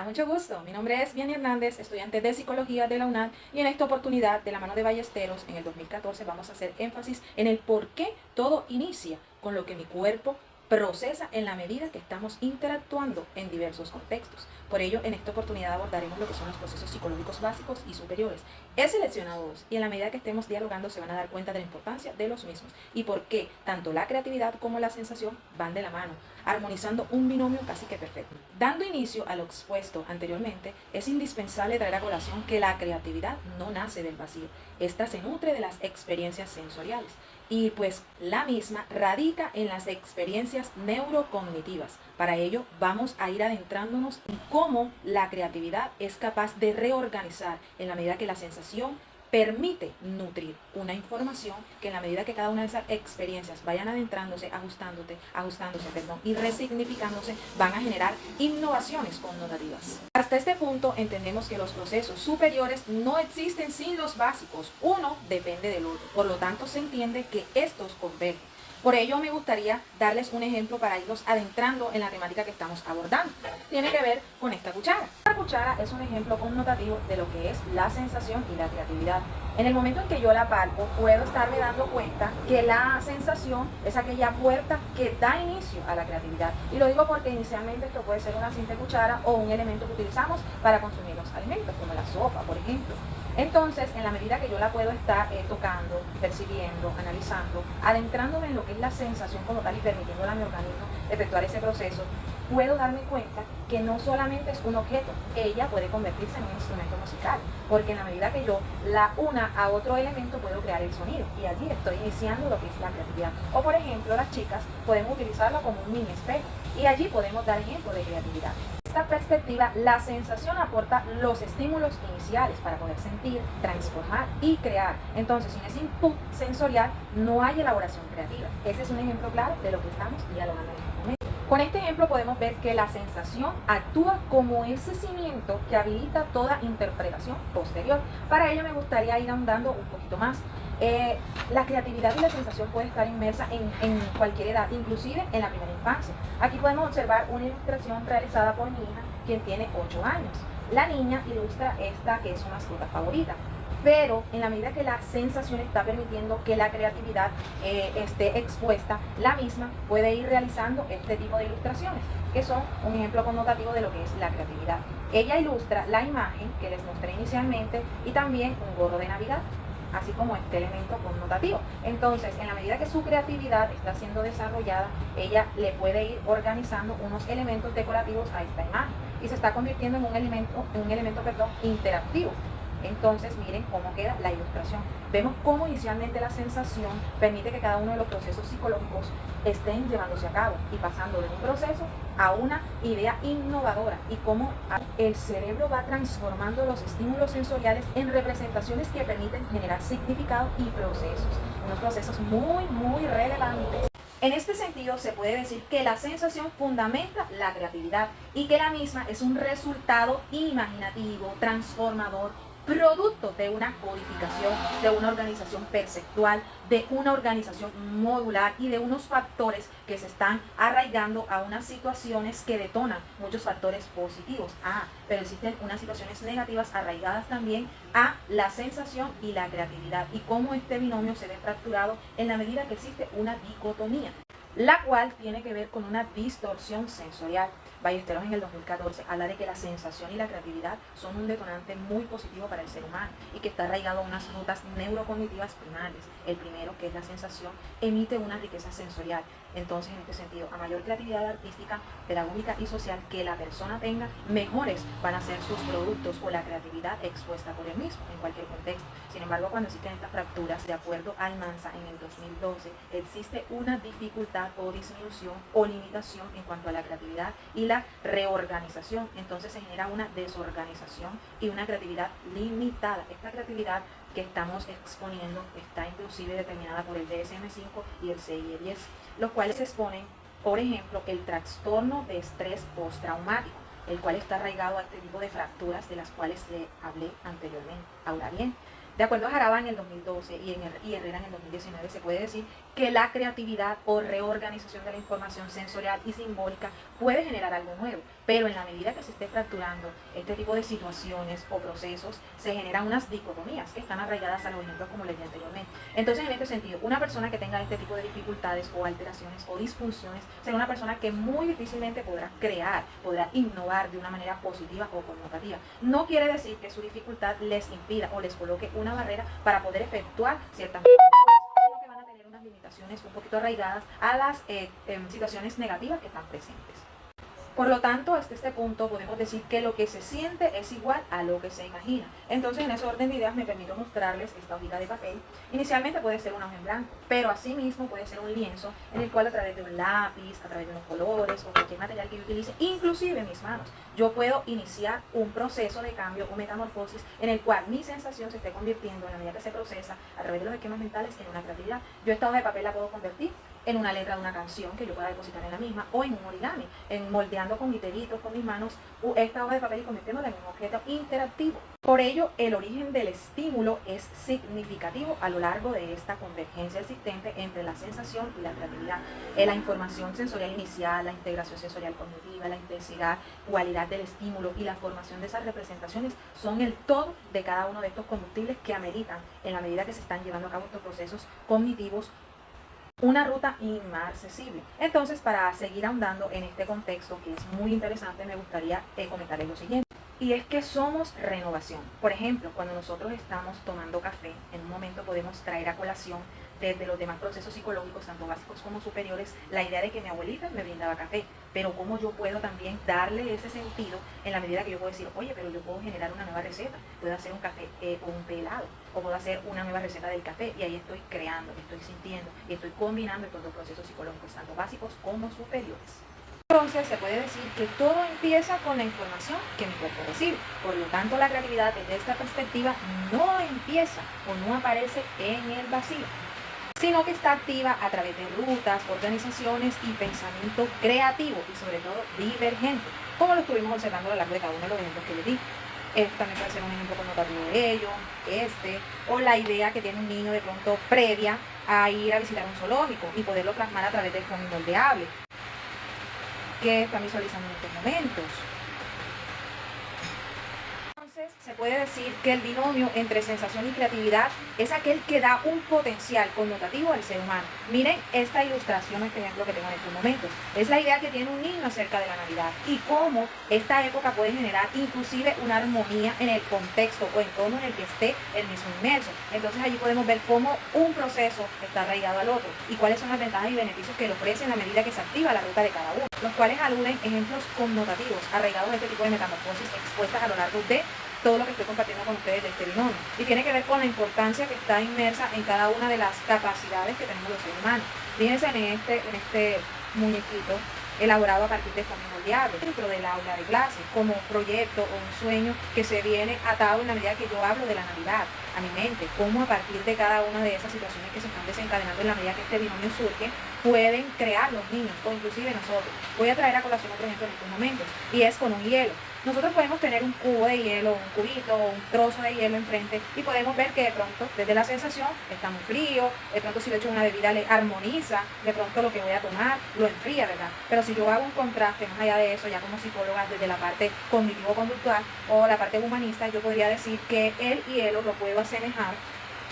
Mucho gusto, mi nombre es Vianney Hernández, estudiante de Psicología de la UNAM y en esta oportunidad, de la mano de Ballesteros, en el 2014 vamos a hacer énfasis en el por qué todo inicia con lo que mi cuerpo procesa en la medida que estamos interactuando en diversos contextos. Por ello, en esta oportunidad abordaremos lo que son los procesos psicológicos básicos y superiores. He seleccionado dos y en la medida que estemos dialogando se van a dar cuenta de la importancia de los mismos y por qué tanto la creatividad como la sensación van de la mano, armonizando un binomio casi que perfecto. Dando inicio a lo expuesto anteriormente, es indispensable traer a colación que la creatividad no nace del vacío. Esta se nutre de las experiencias sensoriales y pues la misma radica en las experiencias neurocognitivas. Para ello vamos a ir adentrándonos en cómo la creatividad es capaz de reorganizar en la medida que la sensación permite nutrir una información que en la medida que cada una de esas experiencias vayan adentrándose, ajustándose, y resignificándose, van a generar innovaciones connotativas. Hasta este punto entendemos que los procesos superiores no existen sin los básicos. Uno depende del otro. Por lo tanto, se entiende que estos convergen. Por ello me gustaría darles un ejemplo para irnos adentrando en la temática que estamos abordando. Tiene que ver con esta cuchara. Esta cuchara es un ejemplo connotativo de lo que es la sensación y la creatividad. En el momento en que yo la palpo, puedo estarme dando cuenta que la sensación es aquella puerta que da inicio a la creatividad. Y lo digo porque inicialmente esto puede ser una simple cuchara o un elemento que utilizamos para consumir los alimentos, como la sopa, por ejemplo. Entonces, en la medida que yo la puedo estar tocando, percibiendo, analizando, adentrándome en lo que es la sensación como tal y permitiéndole a mi organismo efectuar ese proceso, puedo darme cuenta que no solamente es un objeto, ella puede convertirse en un instrumento musical, porque en la medida que yo la una a otro elemento puedo crear el sonido y allí estoy iniciando lo que es la creatividad. O por ejemplo, las chicas podemos utilizarlo como un mini espejo y allí podemos dar ejemplo de creatividad. Esta perspectiva, la sensación aporta los estímulos iniciales para poder sentir, transformar y crear. Entonces, sin ese input sensorial no hay elaboración creativa. Ese es un ejemplo claro de lo que estamos dialogando en este momento. Con este ejemplo podemos ver que la sensación actúa como ese cimiento que habilita toda interpretación posterior. Para ello me gustaría ir ahondando un poquito más. La creatividad y la sensación puede estar inmersa en cualquier edad, inclusive en la primera infancia. Aquí podemos observar una ilustración realizada por mi hija, quien tiene 8 años. La niña ilustra esta que es su mascota favorita. Pero en la medida que la sensación está permitiendo que la creatividad esté expuesta, la misma puede ir realizando este tipo de ilustraciones, que son un ejemplo connotativo de lo que es la creatividad. Ella ilustra la imagen que les mostré inicialmente y también un gorro de Navidad, así como este elemento connotativo. Entonces, en la medida que su creatividad está siendo desarrollada, ella le puede ir organizando unos elementos decorativos a esta imagen y se está convirtiendo en un elemento interactivo. Entonces, miren cómo queda la ilustración. Vemos cómo inicialmente la sensación permite que cada uno de los procesos psicológicos estén llevándose a cabo y pasando de un proceso a una idea innovadora y cómo el cerebro va transformando los estímulos sensoriales en representaciones que permiten generar significado y procesos. Unos procesos muy relevantes. En este sentido, se puede decir que la sensación fundamenta la creatividad y que la misma es un resultado imaginativo, transformador, producto de una codificación, de una organización perceptual, de una organización modular y de unos factores que se están arraigando a unas situaciones que detonan muchos factores positivos. Pero existen unas situaciones negativas arraigadas también a la sensación y la creatividad y cómo este binomio se ve fracturado en la medida que existe una dicotomía, la cual tiene que ver con una distorsión sensorial. Ballesteros en el 2014 habla de que la sensación y la creatividad son un detonante muy positivo para el ser humano y que está arraigado a unas rutas neurocognitivas primarias. El primero, que es la sensación, emite una riqueza sensorial. Entonces, en este sentido, a mayor creatividad artística, pedagógica y social que la persona tenga, mejores van a ser sus productos o la creatividad expuesta por él mismo en cualquier contexto. Sin embargo, cuando existen estas fracturas, de acuerdo a Almanza en el 2012, existe una dificultad o disminución o limitación en cuanto a la creatividad y la reorganización. Entonces se genera una desorganización y una creatividad limitada. Esta creatividad que estamos exponiendo está inclusive determinada por el DSM-5 y el CIE-10, los cuales exponen, por ejemplo, el trastorno de estrés postraumático, el cual está arraigado a este tipo de fracturas de las cuales le hablé anteriormente. Ahora bien, de acuerdo a Jaraba en el 2012 y Herrera en el 2019, se puede decir que la creatividad o reorganización de la información sensorial y simbólica puede generar algo nuevo, pero en la medida que se esté fracturando este tipo de situaciones o procesos, se generan unas dicotomías que están arraigadas a los ejemplos como les di anteriormente. Entonces, en este sentido, una persona que tenga este tipo de dificultades o alteraciones o disfunciones será una persona que muy difícilmente podrá crear, podrá innovar de una manera positiva o connotativa. No quiere decir que su dificultad les impida o les coloque una barrera para poder efectuar ciertas sino que van a tener unas limitaciones un poquito arraigadas a las situaciones negativas que están presentes. Por lo tanto, hasta este punto podemos decir que lo que se siente es igual a lo que se imagina. Entonces, en ese orden de ideas me permito mostrarles esta hojita de papel. Inicialmente puede ser una hoja en blanco, pero asimismo puede ser un lienzo en el cual a través de un lápiz, a través de unos colores o cualquier material que yo utilice, inclusive mis manos, yo puedo iniciar un proceso de cambio o metamorfosis en el cual mi sensación se esté convirtiendo en la medida que se procesa a través de los esquemas mentales en una creatividad. Yo esta hoja de papel la puedo convertir en una letra de una canción que yo pueda depositar en la misma, o en un origami, en moldeando con griteritos, con mis manos, esta hoja de papel y convirtiéndola en un objeto interactivo. Por ello, el origen del estímulo es significativo a lo largo de esta convergencia existente entre la sensación y la creatividad. La información sensorial inicial, la integración sensorial cognitiva, la intensidad, cualidad del estímulo y la formación de esas representaciones son el todo de cada uno de estos combustibles que ameritan, en la medida que se están llevando a cabo estos procesos cognitivos, una ruta inmarcesible. Entonces, para seguir ahondando en este contexto que es muy interesante, me gustaría comentarles lo siguiente. Y es que somos renovación. Por ejemplo, cuando nosotros estamos tomando café, en un momento podemos traer a colación desde los demás procesos psicológicos, tanto básicos como superiores, la idea de que mi abuelita me brindaba café, pero cómo yo puedo también darle ese sentido en la medida que yo puedo decir, oye, pero yo puedo generar una nueva receta, puedo hacer un café o un té helado, o puedo hacer una nueva receta del café, y ahí estoy creando, estoy sintiendo, y estoy combinando estos dos procesos psicológicos, tanto básicos como superiores. Entonces se puede decir que todo empieza con la información que mi cuerpo recibe. Por lo tanto, la creatividad desde esta perspectiva no empieza o no aparece en el vacío, sino que está activa a través de rutas, organizaciones y pensamiento creativo y sobre todo divergente, como lo estuvimos observando a lo largo de cada uno de los ejemplos que les di. Esto también puede ser un ejemplo connotativo de ello, o la idea que tiene un niño de pronto previa a ir a visitar un zoológico y poderlo plasmar a través del fondo moldeable que están visualizando en estos momentos. Entonces, se puede decir que el binomio entre sensación y creatividad es aquel que da un potencial connotativo al ser humano. Miren esta ilustración, este ejemplo que tengo en estos momentos. Es la idea que tiene un niño acerca de la Navidad y cómo esta época puede generar inclusive una armonía en el contexto o entorno en el que esté el mismo inmerso. Entonces allí podemos ver cómo un proceso está arraigado al otro y cuáles son las ventajas y beneficios que le ofrecen a medida que se activa la ruta de cada uno, los cuales aluden ejemplos connotativos arraigados a este tipo de metamorfosis expuestas a lo largo de todo lo que estoy compartiendo con ustedes de este binomio. Y tiene que ver con la importancia que está inmersa en cada una de las capacidades que tenemos los seres humanos. Fíjense en este muñequito elaborado a partir de foamy moldeable dentro del aula de clase, como proyecto o un sueño que se viene atado en la medida que yo hablo de la Navidad a mi mente, cómo a partir de cada una de esas situaciones que se están desencadenando en la medida que este binomio surge, pueden crear los niños o inclusive nosotros. Voy a traer a colación otro ejemplo en estos momentos, y es con un hielo. Nosotros podemos tener un cubo de hielo, un cubito o un trozo de hielo enfrente y podemos ver que de pronto, desde la sensación, está muy frío, de pronto si le echo una bebida le armoniza, de pronto lo que voy a tomar lo enfría, ¿verdad? Pero si yo hago un contraste más allá de eso, ya como psicóloga, desde la parte cognitivo-conductual o la parte humanista, yo podría decir que el hielo lo puedo asemejar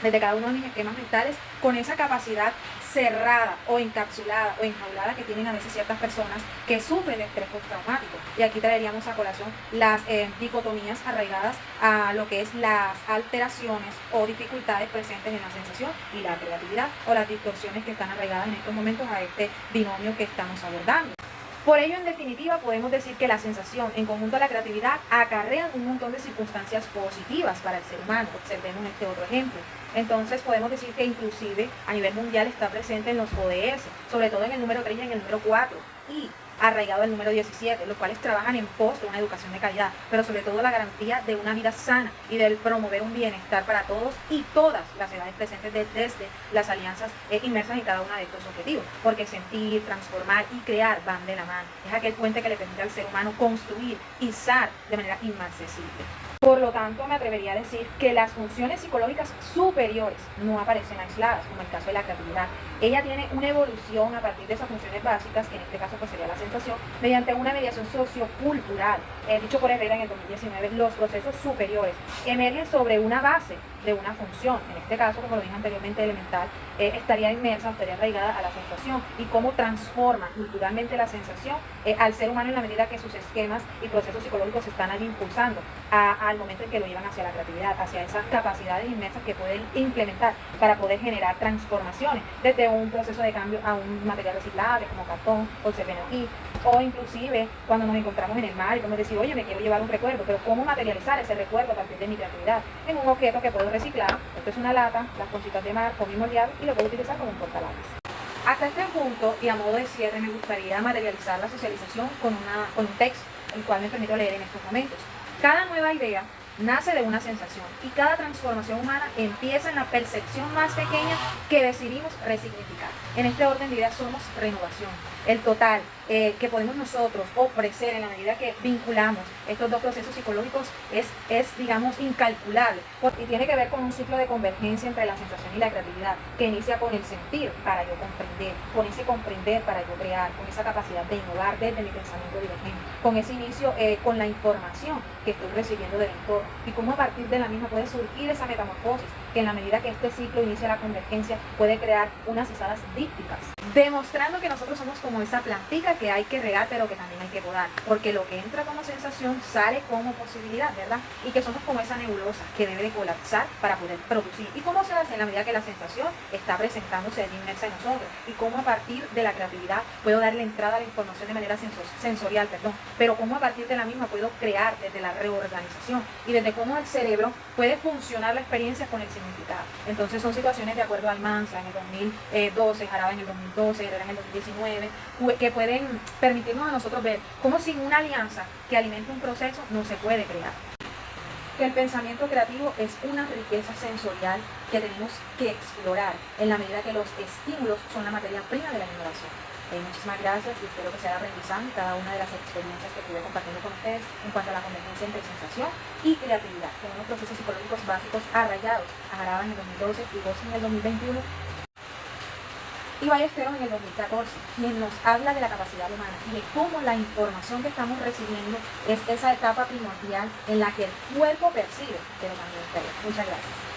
desde cada uno de mis esquemas mentales con esa capacidad cerrada o encapsulada o enjaulada que tienen a veces ciertas personas que sufren de estrés postraumático. Y aquí traeríamos a colación las dicotomías arraigadas a lo que es las alteraciones o dificultades presentes en la sensación y la creatividad, o las distorsiones que están arraigadas en estos momentos a este binomio que estamos abordando. Por ello, en definitiva, podemos decir que la sensación, en conjunto a la creatividad, acarrean un montón de circunstancias positivas para el ser humano. Observemos este otro ejemplo. Entonces, podemos decir que inclusive a nivel mundial está presente en los ODS, sobre todo en el número 3 y en el número 4, y arraigado el número 17, los cuales trabajan en pos de una educación de calidad, pero sobre todo la garantía de una vida sana y del promover un bienestar para todos y todas las edades presentes desde las alianzas inmersas en cada uno de estos objetivos, porque sentir, transformar y crear van de la mano. Es aquel puente que le permite al ser humano construir y ser de manera inmarcesible. Por lo tanto, me atrevería a decir que las funciones psicológicas superiores no aparecen aisladas, como el caso de la creatividad. Ella tiene una evolución a partir de esas funciones básicas, que en este caso pues sería la sensación, mediante una mediación sociocultural. Dicho por Herrera en el 2019, los procesos superiores emergen sobre una base de una función. En este caso, como lo dije anteriormente, elemental, estaría inmersa, estaría arraigada a la sensación y cómo transforma culturalmente la sensación al ser humano en la medida que sus esquemas y procesos psicológicos se están ahí impulsando al momento en que lo llevan hacia la creatividad, hacia esas capacidades inmersas que pueden implementar para poder generar transformaciones, desde un proceso de cambio a un material reciclable como cartón o CPNI, o inclusive cuando nos encontramos en el mar y podemos decir, oye, me quiero llevar un recuerdo, pero ¿cómo materializar ese recuerdo a partir de mi creatividad? En un objeto que puedo reciclar, esto es una lata, las conchitas de mar, con mi moldeado, y lo puedo utilizar como un portalápiz. Hasta este punto, y a modo de cierre, me gustaría materializar la socialización con un texto, el cual me permito leer en estos momentos. Cada nueva idea nace de una sensación y cada transformación humana empieza en la percepción más pequeña que decidimos resignificar. En este orden de ideas somos renovación. El total que podemos nosotros ofrecer en la medida que vinculamos estos dos procesos psicológicos es digamos, incalculable. Y tiene que ver con un ciclo de convergencia entre la sensación y la creatividad, que inicia con el sentir para yo comprender, con ese comprender para yo crear, con esa capacidad de innovar desde mi pensamiento divergente, con ese inicio con la información que estoy recibiendo del entorno y cómo a partir de la misma puede surgir esa metamorfosis, que en la medida que este ciclo inicia la convergencia puede crear unas cizadas dípticas, demostrando que nosotros somos como esa plantica que hay que regar pero que también hay que podar, porque lo que entra como sensación sale como posibilidad, ¿verdad? Y que somos como esa nebulosa que debe de colapsar para poder producir. ¿Y cómo se hace? En la medida que la sensación está presentándose inmersa en nosotros, y cómo a partir de la creatividad puedo darle entrada a la información de manera sensorial, pero cómo a partir de la misma puedo crear desde la reorganización y desde cómo el cerebro puede funcionar la experiencia con el significado. Entonces son situaciones de acuerdo a Almanza en el 2012, Jaraba en el 2012, Herrera en el 2019, que pueden permitirnos a nosotros ver cómo sin una alianza que alimente un proceso no se puede crear. Que el pensamiento creativo es una riqueza sensorial que tenemos que explorar en la medida que los estímulos son la materia prima de la innovación. Muchísimas gracias y espero que sea de aprendizaje cada una de las experiencias que estuve compartiendo con ustedes en cuanto a la convergencia entre sensación y creatividad, con unos procesos psicológicos básicos arraigados a Jaraba en el 2012 y Bosch en el 2021 y Ballesteros en el 2014, quien nos habla de la capacidad humana y de cómo la información que estamos recibiendo es esa etapa primordial en la que el cuerpo percibe, pero también cree. Muchas gracias.